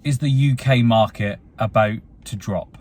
is the UK market about to drop?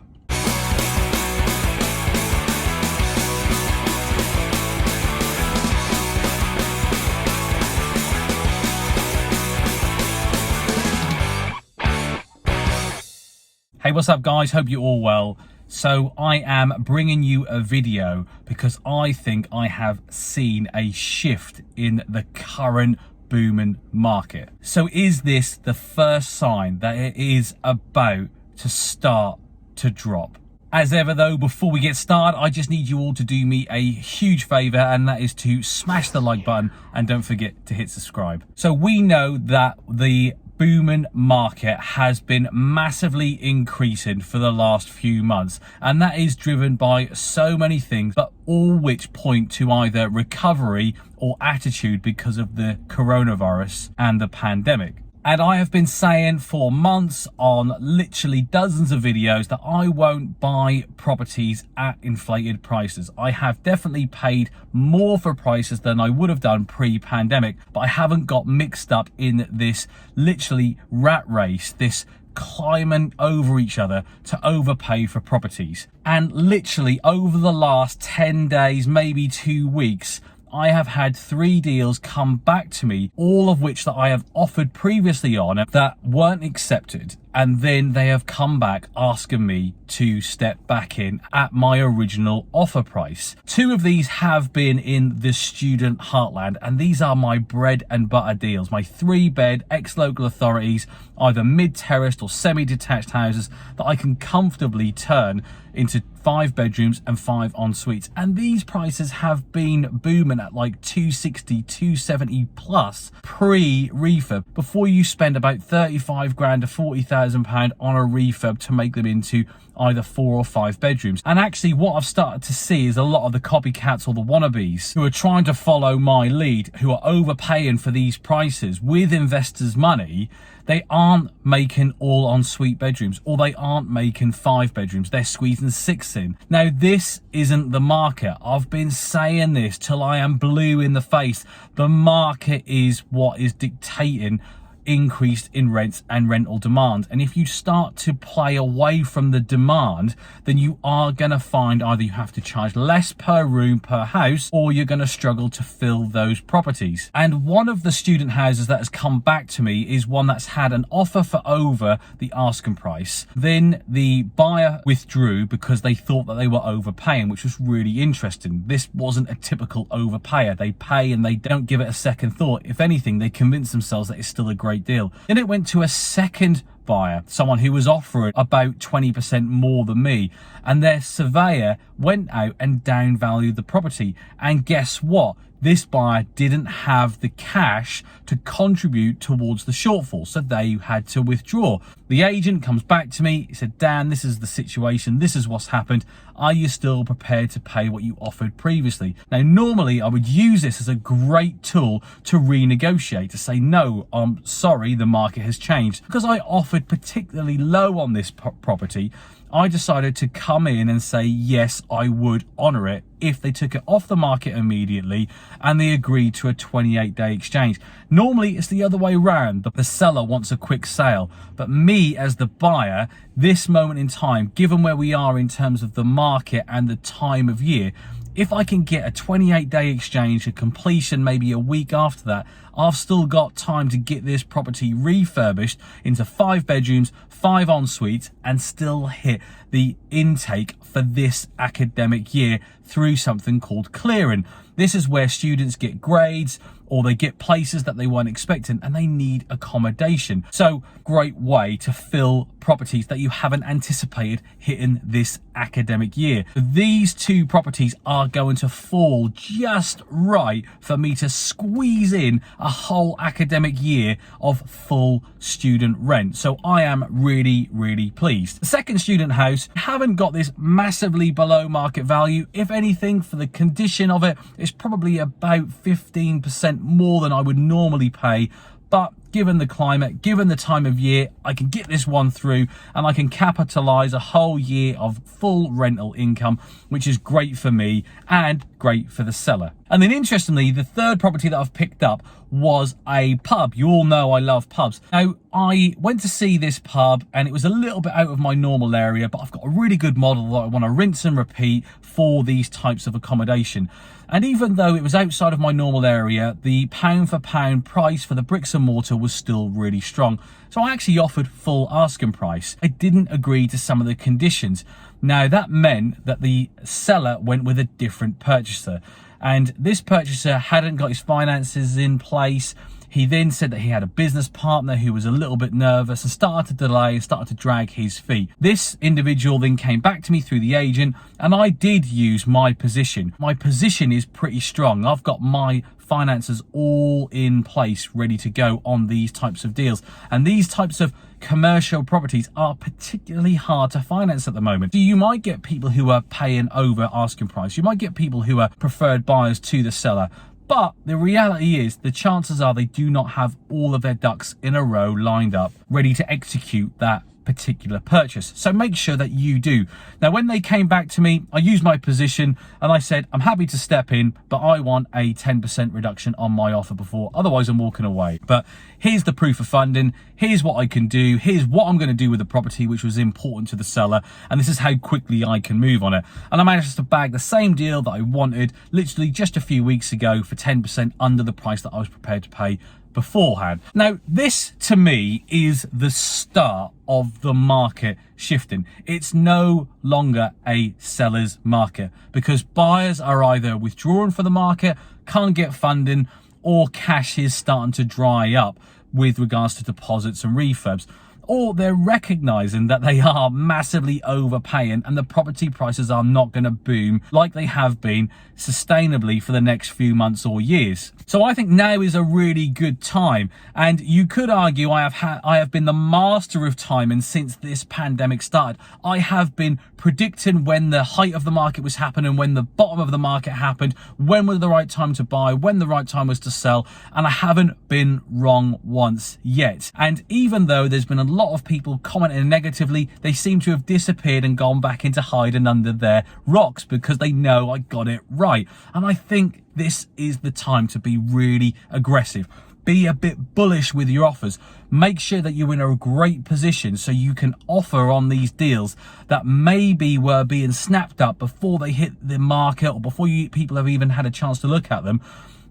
Hey, what's up guys? Hope you're all well. So I am bringing you a video because I think I have seen a shift in the current booming market. So is this the first sign that it is about to start to drop? As ever though, before we get started, I just need you all to do me a huge favor, and that is to smash the like button and don't forget to hit subscribe. So we know that the booming market has been massively increasing for the last few months, and that is driven by so many things, but all which point to either recovery or attitude because of the coronavirus and the pandemic. And I have been saying for months on literally dozens of videos that I won't buy properties at inflated prices. I have definitely paid more for prices than I would have done pre-pandemic, but I haven't got mixed up in this literally rat race, this climbing over each other to overpay for properties. And literally over the last 10 days, maybe 2 weeks, I have had 3 deals come back to me, all of which that I have offered previously on that weren't accepted. And then they have come back asking me to step back in at my original offer price. 2 of these have been in the student heartland, and these are my bread and butter deals. My 3-bed ex-local authorities, either mid-terraced or semi-detached houses that I can comfortably turn into 5 bedrooms and 5 en suites. And these prices have been booming at like 260, 270 plus pre-refurb, before you spend about 35 grand to 40,000 pound on a refurb to make them into either 4 or 5 bedrooms. And actually what I've started to see is a lot of the copycats or the wannabes who are trying to follow my lead, who are overpaying for these prices with investors' money. They aren't making all ensuite bedrooms, or they aren't making 5 bedrooms. They're squeezing 6 in. Now, this isn't the market. I've been saying this till I am blue in the face. The market is what is dictating increased in rents and rental demand. And if you start to play away from the demand, then you are going to find either you have to charge less per room per house, or you're going to struggle to fill those properties. And one of the student houses that has come back to me is one that's had an offer for over the asking price. Then the buyer withdrew because they thought that they were overpaying, which was really interesting. This wasn't a typical overpayer. They pay and they don't give it a second thought. If anything, they convince themselves that it's still a great deal. Then it went to a second buyer, someone who was offering about 20% more than me, and their surveyor went out and downvalued the property. And guess what? This buyer didn't have the cash to contribute towards the shortfall, so they had to withdraw. The agent comes back to me. He said, Dan, this is the situation. This is what's happened. Are you still prepared to pay what you offered previously? Now, normally I would use this as a great tool to renegotiate, to say, no, I'm sorry, the market has changed. Because I offered particularly low on this property, I decided to come in and say, yes, I would honour it if they took it off the market immediately and they agreed to a 28-day exchange. Normally, it's the other way around. The seller wants a quick sale. But me, as the buyer, this moment in time, given where we are in terms of the market and the time of year, if I can get a 28-day exchange, a completion maybe a week after that, I've still got time to get this property refurbished into 5 bedrooms, 5 en suites, and still hit the intake for this academic year through something called clearing. This is where students get grades, or they get places that they weren't expecting, and they need accommodation. So great way to fill properties that you haven't anticipated hitting this academic year. These 2 properties are going to fall just right for me to squeeze in a whole academic year of full student rent. So I am really, really pleased. The second student house, haven't got this massively below market value. If anything, for the condition of it, it's probably about 15% more than I would normally pay. But given the climate, given the time of year, I can get this one through and I can capitalize a whole year of full rental income, which is great for me and great for the seller. And then interestingly, the third property that I've picked up was a pub. You all know I love pubs. Now, I went to see this pub and it was a little bit out of my normal area, but I've got a really good model that I want to rinse and repeat for these types of accommodation. And even though it was outside of my normal area, the pound for pound price for the bricks and mortar was still really strong. So I actually offered full asking price. I didn't agree to some of the conditions. Now that meant that the seller went with a different purchaser. And this purchaser hadn't got his finances in place. He then said that he had a business partner who was a little bit nervous and started to delay and started to drag his feet. This individual then came back to me through the agent and I did use my position. My position is pretty strong. I've got my finances all in place, ready to go on these types of deals. And these types of commercial properties are particularly hard to finance at the moment. So you might get people who are paying over asking price. You might get people who are preferred buyers to the seller. But the reality is the chances are they do not have all of their ducks in a row lined up, ready to execute that particular purchase. So make sure that you do. Now, when they came back to me, I used my position and I said, I'm happy to step in, but I want a 10% reduction on my offer before, otherwise I'm walking away. But here's the proof of funding. Here's what I can do. Here's what I'm going to do with the property, which was important to the seller. And this is how quickly I can move on it. And I managed to bag the same deal that I wanted literally just a few weeks ago for 10% under the price that I was prepared to pay beforehand. Now, this to me is the start of the market shifting. It's no longer a seller's market because buyers are either withdrawing from the market, can't get funding, or cash is starting to dry up with regards to deposits and refurbs. Or they're recognizing that they are massively overpaying and the property prices are not going to boom like they have been sustainably for the next few months or years. So I think now is a really good time. And you could argue I have been the master of timing since this pandemic started. I have been predicting when the height of the market was happening, when the bottom of the market happened, when was the right time to buy, when the right time was to sell, and I haven't been wrong once yet. And even though there's been a lot of people commenting negatively, they seem to have disappeared and gone back into hiding under their rocks because they know I got it right. And I think this is the time to be really aggressive. Be a bit bullish with your offers. Make sure that you're in a great position so you can offer on these deals that maybe were being snapped up before they hit the market or before people have even had a chance to look at them.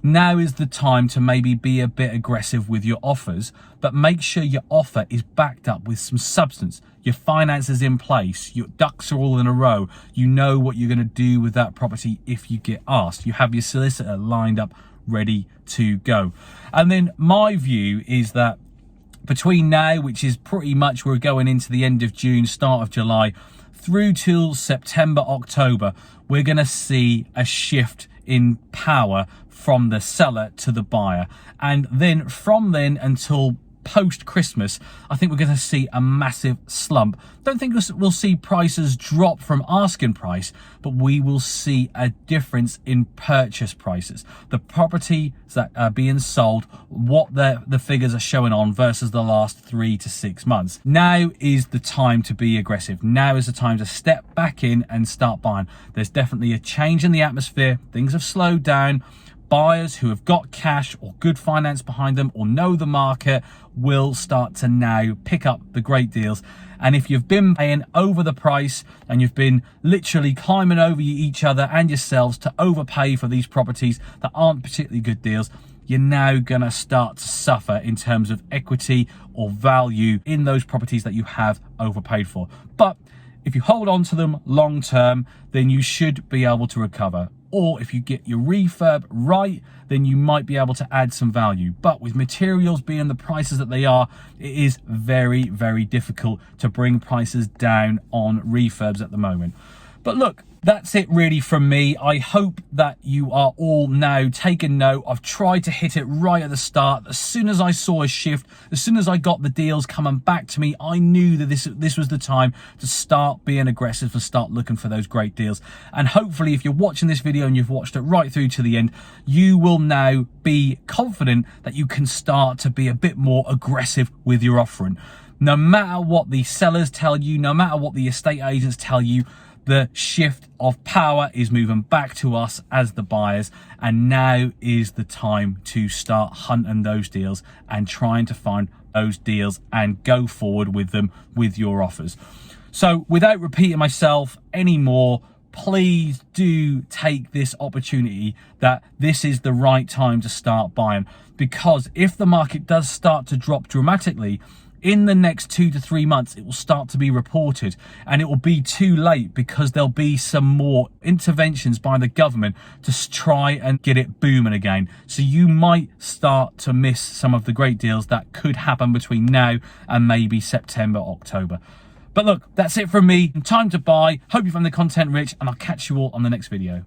Now is the time to maybe be a bit aggressive with your offers, but make sure your offer is backed up with some substance. Your finances in place, your ducks are all in a row. You know what you're going to do with that property if you get asked. You have your solicitor lined up, ready to go. And then my view is that between now, which is pretty much we're going into the end of June, start of July, through till September, October, we're going to see a shift in power from the seller to the buyer. And then from then until post-Christmas, I think we're going to see a massive slump. Don't think we'll see prices drop from asking price, but we will see a difference in purchase prices. The properties that are being sold, what the figures are showing on versus the last 3 to 6 months. Now is the time to be aggressive. Now is the time to step back in and start buying. There's definitely a change in the atmosphere. Things have slowed down. Buyers who have got cash or good finance behind them or know the market will start to now pick up the great deals. And if you've been paying over the price and you've been literally climbing over each other and yourselves to overpay for these properties that aren't particularly good deals, you're now gonna start to suffer in terms of equity or value in those properties that you have overpaid for. But if you hold on to them long term, then you should be able to recover. Or if you get your refurb right, then you might be able to add some value. But with materials being the prices that they are, it is very, very difficult to bring prices down on refurbs at the moment. But look, that's it really from me. I hope that you are all now taking note. I've tried to hit it right at the start. As soon as I saw a shift, as soon as I got the deals coming back to me, I knew that this was the time to start being aggressive and start looking for those great deals. And hopefully, if you're watching this video and you've watched it right through to the end, you will now be confident that you can start to be a bit more aggressive with your offering. No matter what the sellers tell you, no matter what the estate agents tell you, the shift of power is moving back to us as the buyers, and now is the time to start hunting those deals and trying to find those deals and go forward with them with your offers. So without repeating myself anymore, please do take this opportunity that this is the right time to start buying, because if the market does start to drop dramatically, in the next 2 to 3 months, it will start to be reported, and it will be too late because there'll be some more interventions by the government to try and get it booming again. So you might start to miss some of the great deals that could happen between now and maybe September, October. But look, that's it from me. Time to buy. Hope you found the content rich, and I'll catch you all on the next video.